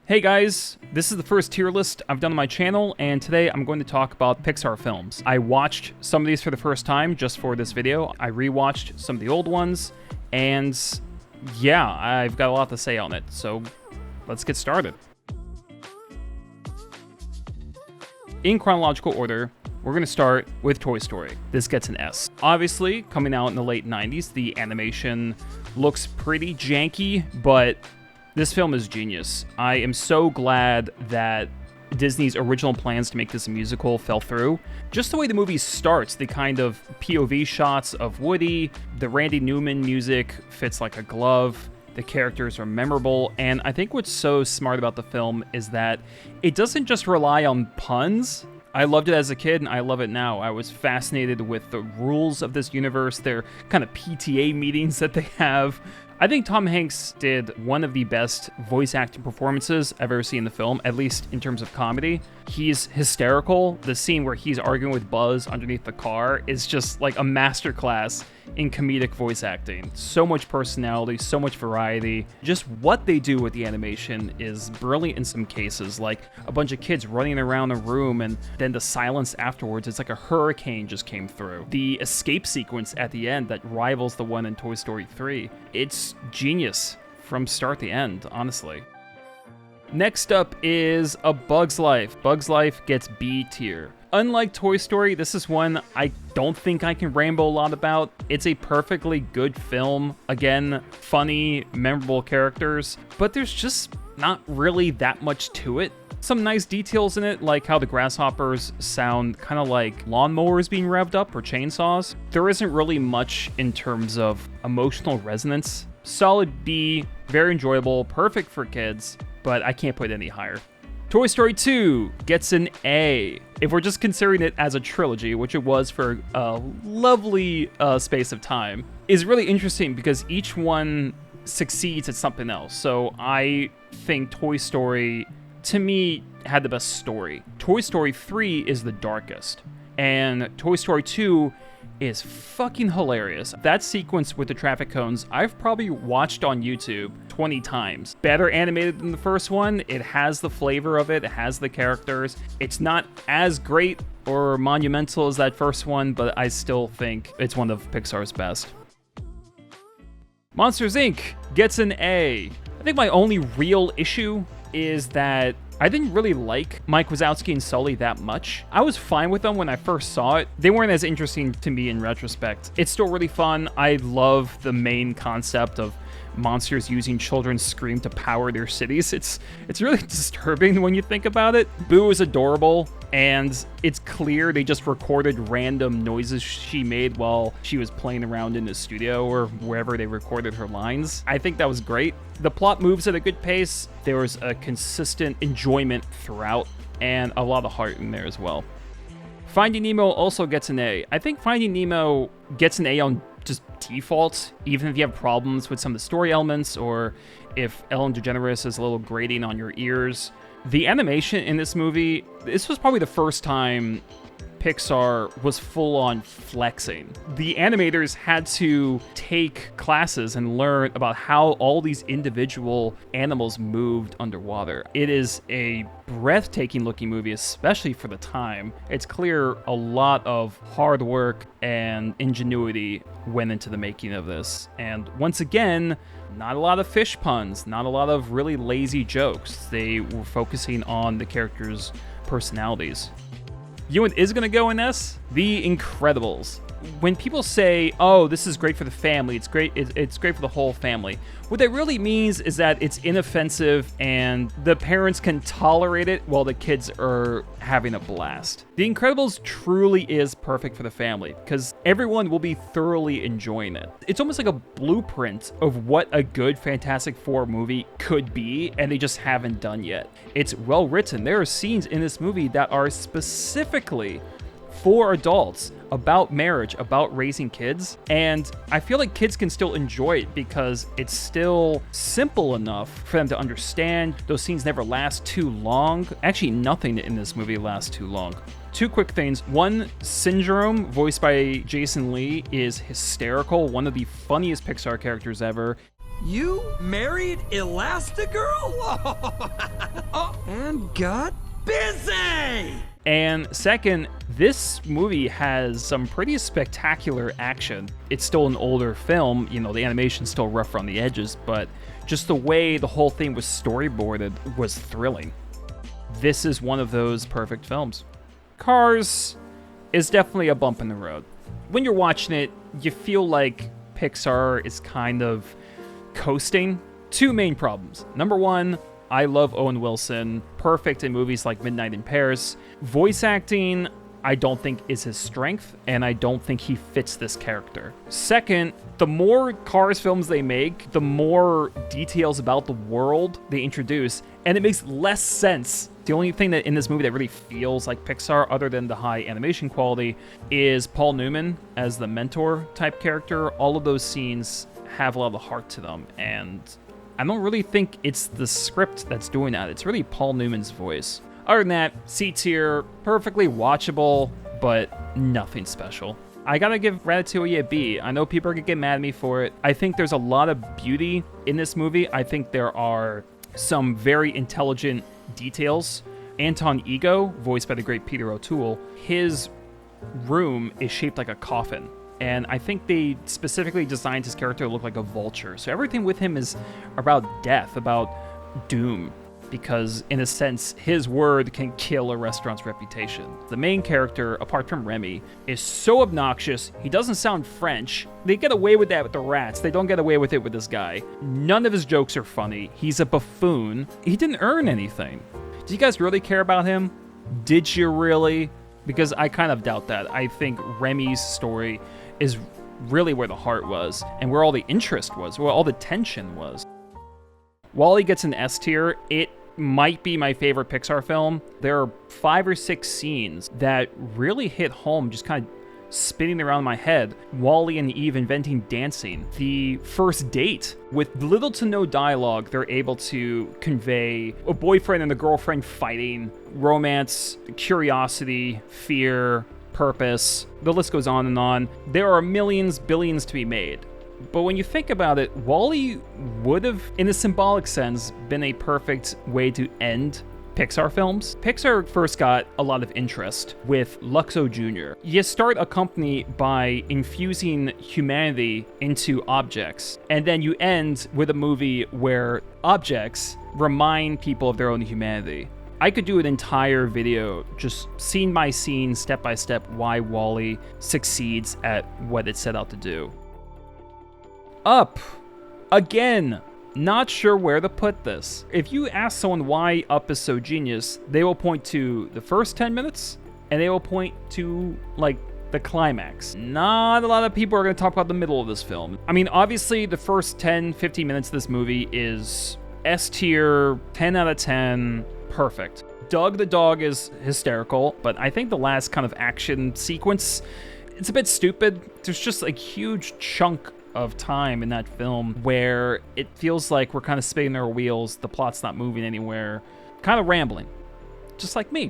Hey guys, this is the first tier list I've done on my channel, and today I'm going to talk about Pixar films. I watched some of these for the first time just for this video. I rewatched some of the old ones, and yeah, I've got a lot to say on it, so let's get started. In chronological order, we're going to start with Toy Story. This gets an S. Obviously, coming out in the late 90s, the animation looks pretty janky, but this film is genius. I am so glad that Disney's original plans to make this a musical fell through. Just the way the movie starts, the kind of POV shots of Woody, the Randy Newman music fits like a glove, the characters are memorable, and I think what's so smart about the film is that it doesn't just rely on puns. I loved it as a kid, and I love it now. I was fascinated with the rules of this universe, their kind of PTA meetings that they have. I think Tom Hanks did one of the best voice acting performances I've ever seen in the film, at least in terms of comedy. He's hysterical. The scene where he's arguing with Buzz underneath the car is just like a masterclass in comedic voice acting. So much personality, so much variety. Just what they do with the animation is brilliant in some cases, like a bunch of kids running around a room and then the silence afterwards. It's like a hurricane just came through. The escape sequence at the end that rivals the one in Toy Story 3. It's genius from start to end, honestly. Next up is A Bug's Life. Bug's Life gets B tier. Unlike Toy Story, this is one I don't think I can ramble a lot about. It's a perfectly good film. Again, funny, memorable characters, but there's just not really that much to it. Some nice details in it, like how the grasshoppers sound kind of like lawnmowers being revved up or chainsaws. There isn't really much in terms of emotional resonance. Solid B, very enjoyable, perfect for kids, but I can't put it any higher. Toy Story 2 gets an A. If we're just considering it as a trilogy, which it was for a lovely space of time, is really interesting because each one succeeds at something else. So I think Toy Story, to me, had the best story. Toy Story 3 is the darkest, and Toy Story 2 is fucking hilarious. That sequence with the traffic cones, I've probably watched on YouTube 20 times. Better animated than the first one. It has the flavor of it. It has the characters. It's not as great or monumental as that first one, but I still think it's one of Pixar's best. Monsters, Inc. gets an A. I think my only real issue is that I didn't really like Mike Wazowski and Sully that much. I was fine with them when I first saw it. They weren't as interesting to me in retrospect. It's still really fun. I love the main concept of monsters using children's scream to power their cities. It's really disturbing when you think about it. Boo is adorable, and it's clear they just recorded random noises she made while she was playing around in the studio or wherever they recorded her lines. I think that was great. The plot moves at a good pace. There was a consistent enjoyment throughout, and a lot of heart in there as well. Finding Nemo also gets an A. I think Finding Nemo gets an A on just default, even if you have problems with some of the story elements or if Ellen DeGeneres is a little grating on your ears. The animation in this movie, this was probably the first time Pixar was full on flexing. The animators had to take classes and learn about how all these individual animals moved underwater. It is a breathtaking looking movie, especially for the time. It's clear a lot of hard work and ingenuity went into the making of this. And once again, not a lot of fish puns, not a lot of really lazy jokes. They were focusing on the characters' personalities. You know what is going to go in this? The Incredibles. When people say, oh, this is great for the family, it's great for the whole family, what that really means is that it's inoffensive and the parents can tolerate it while the kids are having a blast. The Incredibles truly is perfect for the family because everyone will be thoroughly enjoying it. It's almost like a blueprint of what a good Fantastic Four movie could be, and they just haven't done yet. It's well written. There are scenes in this movie that are specifically for adults, about marriage, about raising kids, and I feel like kids can still enjoy it because it's still simple enough for them to understand. Those scenes never last too long. Actually, nothing in this movie lasts too long. Two quick things. One, Syndrome, voiced by Jason Lee, is hysterical, one of the funniest Pixar characters ever. You married Elastigirl? and got busy! And second, this movie has some pretty spectacular action. It's still an older film, you know, the animation's still rough around the edges, but just the way the whole thing was storyboarded was thrilling. This is one of those perfect films. Cars is definitely a bump in the road. When you're watching it, you feel like Pixar is kind of coasting. Two main problems. Number one, I love Owen Wilson, perfect in movies like Midnight in Paris. Voice acting, I don't think is his strength, and I don't think he fits this character. Second, the more Cars films they make, the more details about the world they introduce, and it makes less sense. The only thing that in this movie that really feels like Pixar, other than the high animation quality, is Paul Newman as the mentor type character. All of those scenes have a lot of heart to them, and I don't really think it's the script that's doing that. It's really Paul Newman's voice. Other than that, C tier, perfectly watchable, but nothing special. I gotta give Ratatouille a B. I know people are gonna get mad at me for it. I think there's a lot of beauty in this movie. I think there are some very intelligent details. Anton Ego, voiced by the great Peter O'Toole, his room is shaped like a coffin. And I think they specifically designed his character to look like a vulture. So everything with him is about death, about doom. Because, in a sense, his word can kill a restaurant's reputation. The main character, apart from Remy, is so obnoxious, he doesn't sound French. They get away with that with the rats. They don't get away with it with this guy. None of his jokes are funny. He's a buffoon. He didn't earn anything. Do you guys really care about him? Did you really? Because I kind of doubt that. I think Remy's story is really where the heart was, and where all the interest was, where all the tension was. WALL-E gets an S tier. It might be my favorite Pixar film. There are 5 or 6 scenes that really hit home, just kind of spinning around my head. WALL-E and Eve inventing dancing. The first date. With little to no dialogue, they're able to convey a boyfriend and a girlfriend fighting, romance, curiosity, fear, purpose. The list goes on and on. There are millions, billions to be made. But when you think about it, WALL-E would have, in a symbolic sense, been a perfect way to end Pixar films. Pixar first got a lot of interest with Luxo Jr. You start a company by infusing humanity into objects, and then you end with a movie where objects remind people of their own humanity. I could do an entire video, just scene by scene, step by step, why WALL-E succeeds at what it set out to do. Up. Again, not sure where to put this. If you ask someone why Up is so genius, they will point to the first 10 minutes, and they will point to, like, the climax. Not a lot of people are going to talk about the middle of this film. I mean, obviously, the first 10, 15 minutes of this movie is S tier, 10 out of 10, perfect. Doug the dog is hysterical, but I think the last kind of action sequence, it's a bit stupid. There's just a huge chunk of time in that film where it feels like we're kind of spinning our wheels, the plot's not moving anywhere, kind of rambling, just like me.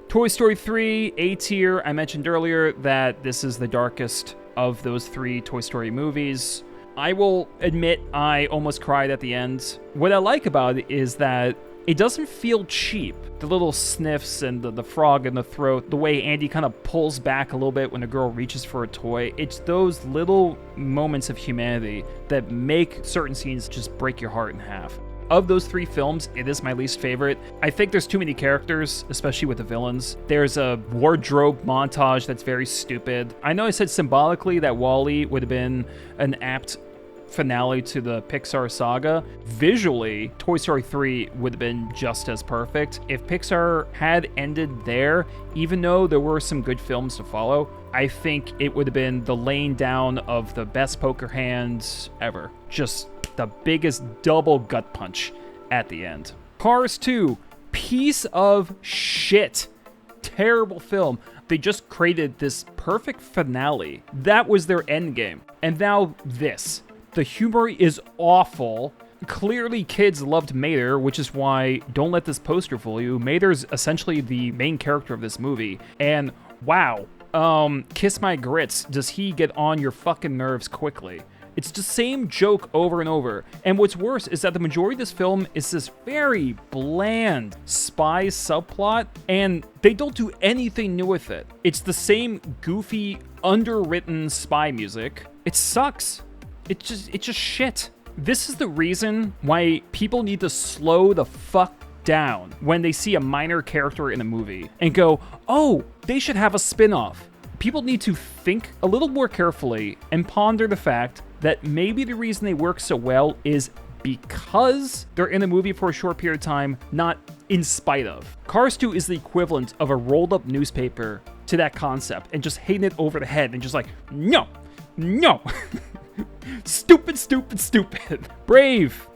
Toy Story 3, A tier. I mentioned earlier that this is the darkest of those 3 Toy Story movies. I will admit I almost cried at the end. What I like about it is that it doesn't feel cheap. The little sniffs and the frog in the throat, the way Andy kind of pulls back a little bit when a girl reaches for a toy. It's those little moments of humanity that make certain scenes just break your heart in half. Of those 3 films, it is my least favorite. I think there's too many characters, especially with the villains. There's a wardrobe montage that's very stupid. I know I said symbolically that WALL-E would have been an apt finale to the Pixar saga. Visually, Toy Story 3 would have been just as perfect. If Pixar had ended there, even though there were some good films to follow, I think it would have been the laying down of the best poker hands ever. Just the biggest double gut punch at the end. Cars 2, piece of shit. Terrible film. They just created this perfect finale. That was their end game. And now this. The humor is awful. Clearly kids loved Mater, which is why don't let this poster fool you. Mater's essentially the main character of this movie. And wow, kiss my grits, does he get on your fucking nerves quickly. It's the same joke over and over. And what's worse is that the majority of this film is this very bland spy subplot, and they don't do anything new with it. It's the same goofy, underwritten spy music. It sucks. It's just shit. This is the reason why people need to slow the fuck down when they see a minor character in a movie and go, oh, they should have a spin-off. People need to think a little more carefully and ponder the fact that maybe the reason they work so well is because they're in a movie for a short period of time, not in spite of. Cars 2 is the equivalent of a rolled up newspaper to that concept and just hitting it over the head and just like, no, no. Stupid, stupid, stupid. Brave.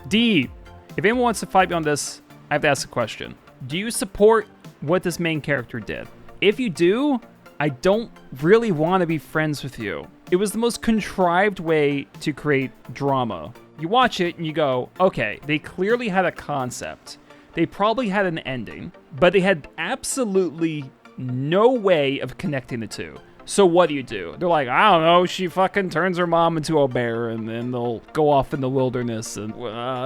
D. If anyone wants to fight me on this, I have to ask a question. Do you support what this main character did? If you do, I don't really want to be friends with you. It was the most contrived way to create drama. You watch it and you go, okay, they clearly had a concept. They probably had an ending, but they had absolutely no way of connecting the two. So what do? They're like, I don't know, she fucking turns her mom into a bear and then they'll go off in the wilderness and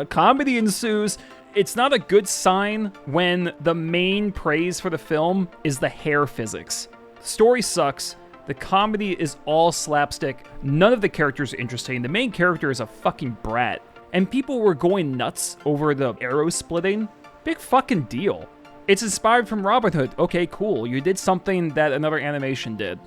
comedy ensues. It's not a good sign when the main praise for the film is the hair physics. The story sucks. The comedy is all slapstick. None of the characters are interesting. The main character is a fucking brat. And people were going nuts over the arrow splitting. Big fucking deal. It's inspired from Robin Hood. Okay, cool. You did something that another animation did.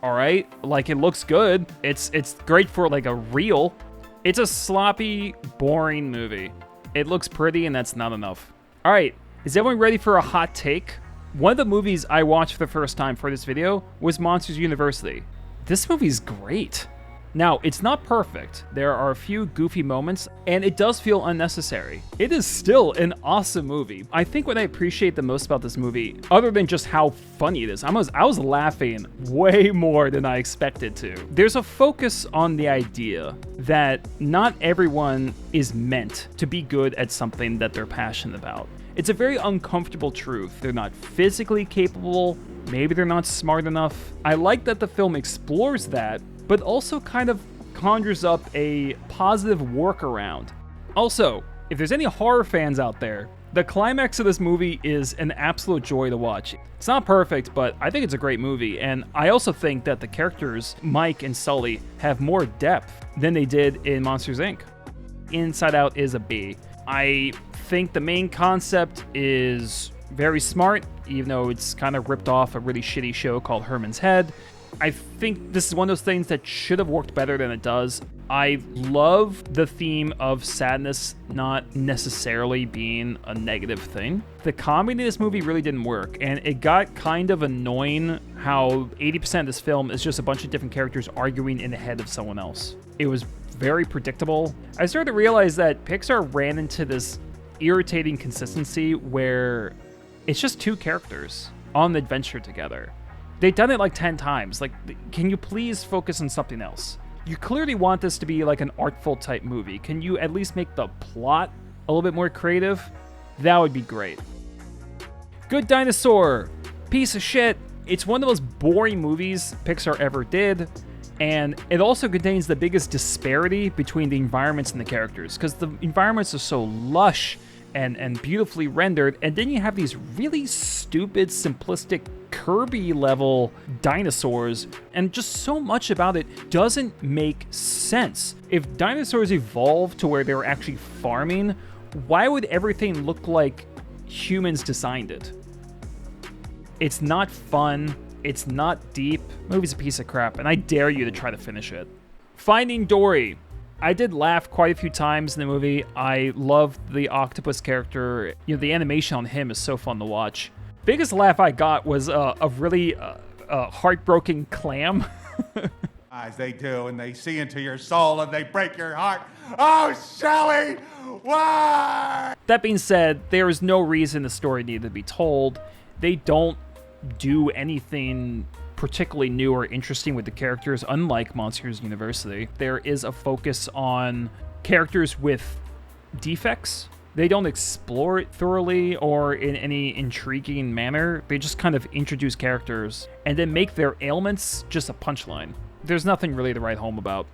All right, like it looks good. It's great for like a reel. It's a sloppy, boring movie. It looks pretty and that's not enough. All right, is everyone ready for a hot take? One of the movies I watched for the first time for this video was Monsters University. This movie's great. Now, it's not perfect. There are a few goofy moments, and it does feel unnecessary. It is still an awesome movie. I think what I appreciate the most about this movie, other than just how funny it is, I was laughing way more than I expected to. There's a focus on the idea that not everyone is meant to be good at something that they're passionate about. It's a very uncomfortable truth. They're not physically capable, maybe they're not smart enough. I like that the film explores that, but also kind of conjures up a positive workaround. Also, if there's any horror fans out there, the climax of this movie is an absolute joy to watch. It's not perfect, but I think it's a great movie, and I also think that the characters, Mike and Sully, have more depth than they did in Monsters, Inc. Inside Out is a B. I think the main concept is very smart, even though it's kind of ripped off a really shitty show called Herman's Head. I think this is one of those things that should have worked better than it does. I love the theme of sadness not necessarily being a negative thing. The comedy in this movie really didn't work, and it got kind of annoying how 80% of this film is just a bunch of different characters arguing in the head of someone else. It was very predictable. I started to realize that Pixar ran into this irritating consistency where it's just two characters on the adventure together. They've done it like 10 times. Like, can you please focus on something else? You clearly want this to be like an artful type movie. Can you at least make the plot a little bit more creative? That would be great. Good Dinosaur. Piece of shit. It's one of the most boring movies Pixar ever did. And it also contains the biggest disparity between the environments and the characters, because the environments are so lush and beautifully rendered, and then you have these really stupid, simplistic Kirby-level dinosaurs, and just so much about it doesn't make sense. If dinosaurs evolved to where they were actually farming, why would everything look like humans designed it? It's not fun. It's not deep. The movie's a piece of crap, and I dare you to try to finish it. Finding Dory. I did laugh quite a few times in the movie. I loved the octopus character. You know, the animation on him is so fun to watch. Biggest laugh I got was a really heartbroken clam. As they do, and they see into your soul, and they break your heart. Oh, Shelley, why? That being said, there is no reason the story needed to be told. They don't do anything particularly new or interesting with the characters, unlike Monsters University. There is a focus on characters with defects. They don't explore it thoroughly or in any intriguing manner. They just kind of introduce characters and then make their ailments just a punchline. There's nothing really to write home about.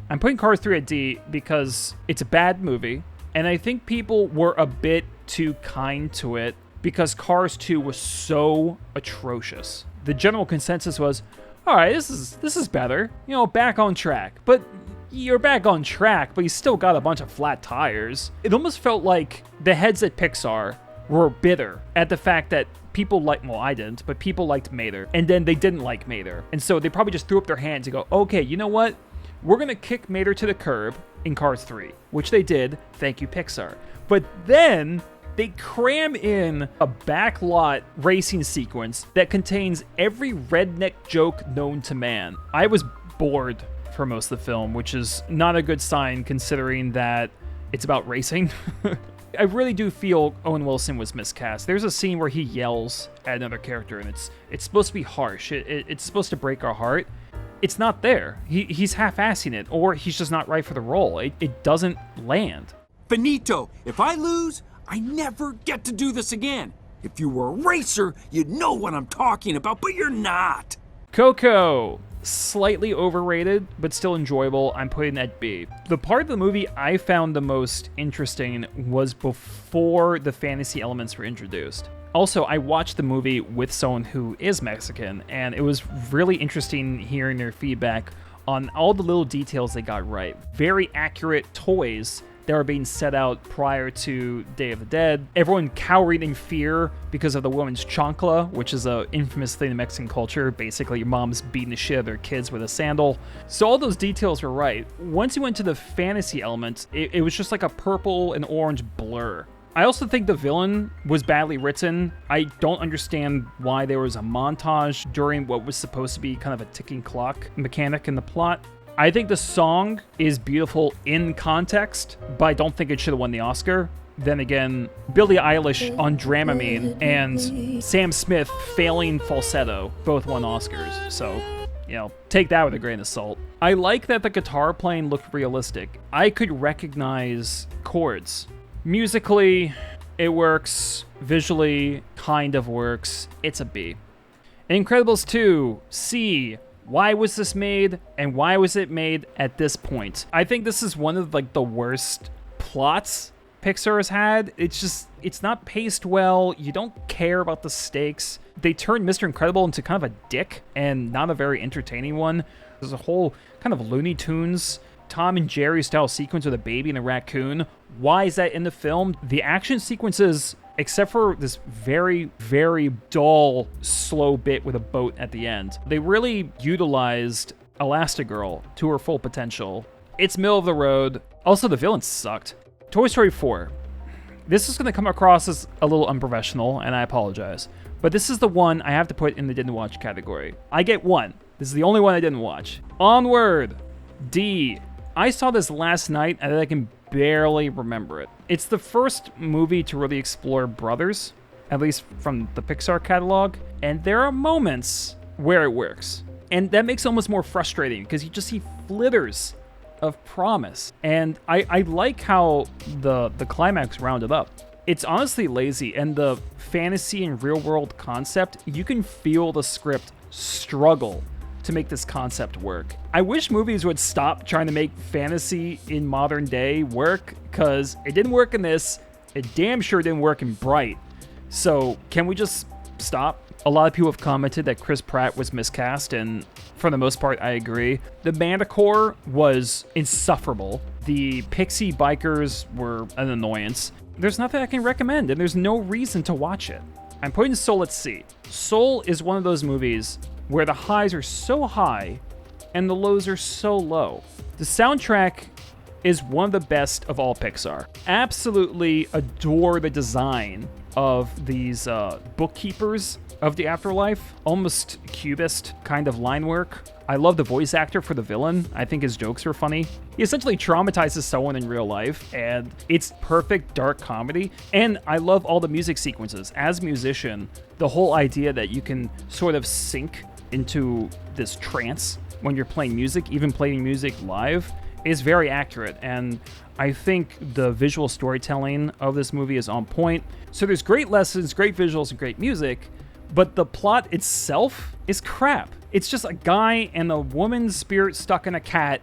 I'm putting Cars 3 at D because it's a bad movie, and I think people were a bit too kind to it because Cars 2 was so atrocious. The general consensus was, all right, this is better, back on track. But you're back on track, but you still got a bunch of flat tires. It almost felt like the heads at Pixar were bitter at the fact that people liked, well, I didn't, but people liked Mater, and then they didn't like Mater. And so they probably just threw up their hands and go, okay, you know what? We're gonna kick Mater to the curb in Cars 3, which they did, thank you Pixar. But then they cram in a backlot racing sequence that contains every redneck joke known to man. I was bored for most of the film, which is not a good sign considering that it's about racing. I really do feel Owen Wilson was miscast. There's a scene where he yells at another character, and it's supposed to be harsh. It's supposed to break our heart. It's not there. He's half-assing it, or he's just not right for the role. It doesn't land. Finito, if I lose, I never get to do this again. If you were a racer, you'd know what I'm talking about, but you're not. Coco. Slightly overrated, but still enjoyable. I'm putting at B. The part of the movie I found the most interesting was before the fantasy elements were introduced. Also, I watched the movie with someone who is Mexican, and it was really interesting hearing their feedback on all the little details they got right. Very accurate toys that were being set out prior to Day of the Dead. Everyone cowering in fear because of the woman's chancla, which is a infamous thing in Mexican culture. Basically, your mom's beating the shit out of their kids with a sandal. So all those details were right. Once you went to the fantasy elements, it was just like a purple and orange blur. I also think the villain was badly written. I don't understand why there was a montage during what was supposed to be kind of a ticking clock mechanic in the plot. I think the song is beautiful in context, but I don't think it should have won the Oscar. Then again, Billie Eilish on Dramamine and Sam Smith failing falsetto both won Oscars. So, take that with a grain of salt. I like that the guitar playing looked realistic. I could recognize chords. Musically, it works. Visually, kind of works. It's a B. Incredibles 2, C. Why was this made, and why was it made at this point? I think this is one of the worst plots Pixar has had. It's not paced well. You don't care about the stakes. They turned Mr. Incredible into kind of a dick and not a very entertaining one. There's a whole kind of Looney Tunes, Tom and Jerry style sequence with a baby and a raccoon. Why is that in the film? The action sequences, except for this very, very dull, slow bit with a boat at the end, they really utilized Elastigirl to her full potential. It's middle of the road. Also, the villain sucked. Toy Story 4. This is going to come across as a little unprofessional, and I apologize. But this is the one I have to put in the didn't watch category. I get one. This is the only one I didn't watch. Onward. D. I saw this last night, and I can barely remember it. It's the first movie to really explore brothers, at least from the Pixar catalog, and there are moments where it works. And that makes it almost more frustrating, because you just see flitters of promise. And I like how the climax rounded up. It's honestly lazy, and the fantasy and real-world concept, you can feel the script struggle to make this concept work. I wish movies would stop trying to make fantasy in modern day work, because it didn't work in this, it damn sure didn't work in Bright. So can we just stop? A lot of people have commented that Chris Pratt was miscast, and for the most part, I agree. The Manticore was insufferable. The Pixie Bikers were an annoyance. There's nothing I can recommend, and there's no reason to watch it. I'm putting Soul at C. Soul is one of those movies where the highs are so high and the lows are so low. The soundtrack is one of the best of all Pixar. Absolutely adore the design of these bookkeepers of the afterlife, almost cubist kind of line work. I love the voice actor for the villain. I think his jokes are funny. He essentially traumatizes someone in real life, and it's perfect dark comedy. And I love all the music sequences. As a musician, the whole idea that you can sort of sink into this trance when you're playing music, even playing music live, is very accurate. And I think the visual storytelling of this movie is on point. So there's great lessons, great visuals, and great music, but the plot itself is crap. It's just a guy and a woman's spirit stuck in a cat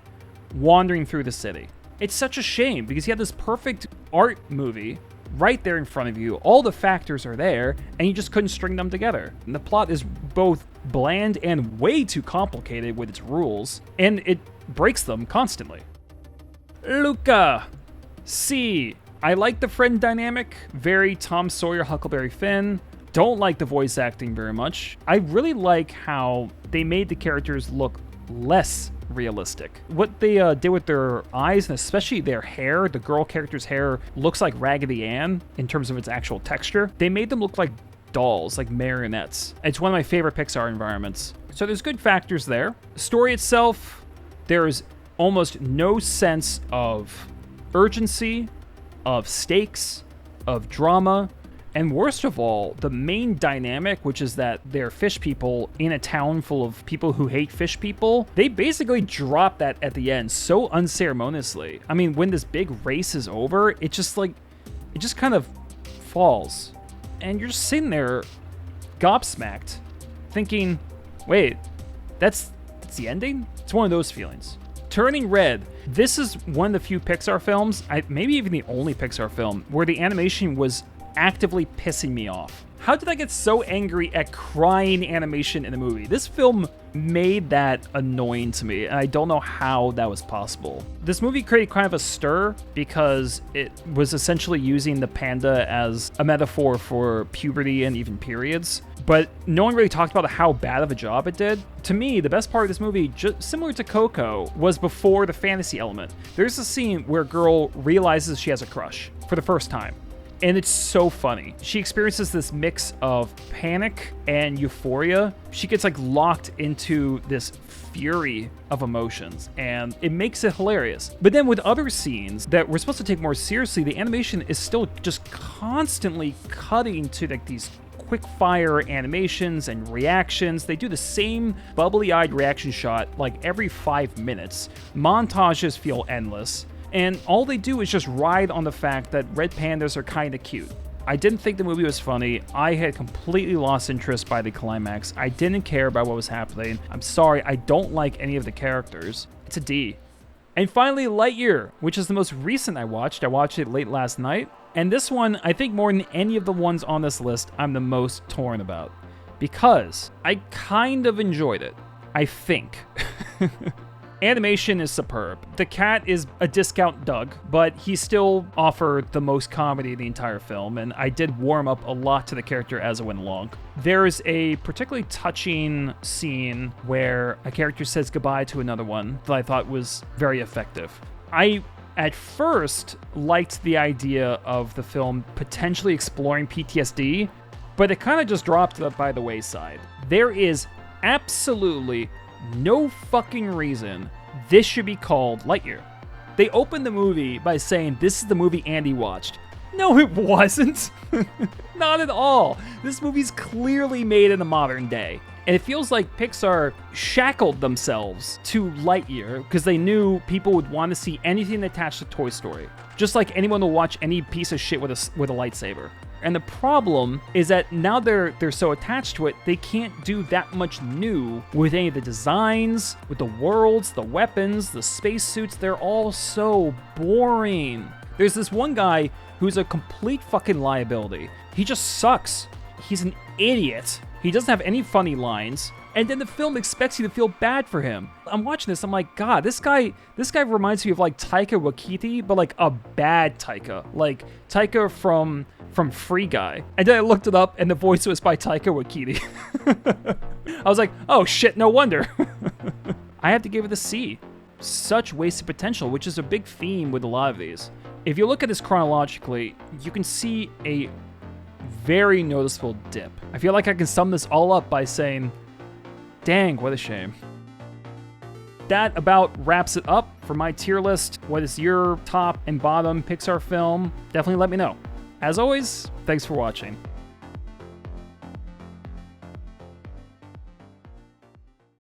wandering through the city. It's such a shame because you have this perfect art movie right there in front of you. All the factors are there, and you just couldn't string them together. And the plot is both bland and way too complicated with its rules, and it breaks them constantly. Luca. C. I like the friend dynamic. Very Tom Sawyer, Huckleberry Finn. Don't like the voice acting very much. I really like how they made the characters look less realistic. What they did with their eyes, and especially their hair, the girl character's hair looks like Raggedy Ann in terms of its actual texture. They made them look like dolls, like marionettes. It's one of my favorite Pixar environments. So there's good factors there. The story itself, there's almost no sense of urgency, of stakes, of drama. And worst of all, the main dynamic, which is that they're fish people in a town full of people who hate fish people, they basically drop that at the end so unceremoniously. I mean, when this big race is over, it just kind of falls. And you're just sitting there gobsmacked, thinking, wait, that's the ending? It's one of those feelings. Turning Red. This is one of the few Pixar films, maybe even the only Pixar film, where the animation was actively pissing me off. How did I get so angry at crying animation in a movie? This film made that annoying to me, and I don't know how that was possible. This movie created kind of a stir because it was essentially using the panda as a metaphor for puberty and even periods, but no one really talked about how bad of a job it did. To me, the best part of this movie, just similar to Coco, was before the fantasy element. There's a scene where a girl realizes she has a crush for the first time. And it's so funny. She experiences this mix of panic and euphoria. She gets like locked into this fury of emotions, and it makes it hilarious. But then with other scenes that we're supposed to take more seriously, the animation is still just constantly cutting to like these quick fire animations and reactions. They do the same bubbly-eyed reaction shot like every 5 minutes. Montages feel endless. And all they do is just ride on the fact that red pandas are kind of cute. I didn't think the movie was funny. I had completely lost interest by the climax. I didn't care about what was happening. I'm sorry, I don't like any of the characters. It's a D. And finally, Lightyear, which is the most recent I watched. I watched it late last night. And this one, I think more than any of the ones on this list, I'm the most torn about. Because I kind of enjoyed it. I think. Animation is superb. The cat is a discount Doug, but he still offered the most comedy in the entire film, and I did warm up a lot to the character as it went along. There's a particularly touching scene where a character says goodbye to another one that I thought was very effective. I, at first, liked the idea of the film potentially exploring PTSD, but it kind of just dropped by the wayside. There is absolutely no fucking reason this should be called Lightyear. They opened the movie by saying, this is the movie Andy watched. No, it wasn't. Not at all. This movie's clearly made in the modern day. And it feels like Pixar shackled themselves to Lightyear because they knew people would want to see anything attached to Toy Story. Just like anyone will watch any piece of shit with a lightsaber. And the problem is that now they're so attached to it, they can't do that much new with any of the designs, with the worlds, the weapons, the spacesuits. They're all so boring. There's this one guy who's a complete fucking liability. He just sucks. He's an idiot. He doesn't have any funny lines. And then the film expects you to feel bad for him. I'm watching this, I'm like, God, this guy reminds me of like Taika Waititi, but like a bad Taika. Like Taika from Free Guy. And then I looked it up and the voice was by Taika Waititi. I was like, oh shit, no wonder. I have to give it a C. Such wasted potential, which is a big theme with a lot of these. If you look at this chronologically, you can see a very noticeable dip. I feel like I can sum this all up by saying, dang, what a shame. That about wraps it up for my tier list. What is your top and bottom Pixar film? Definitely let me know. As always, thanks for watching.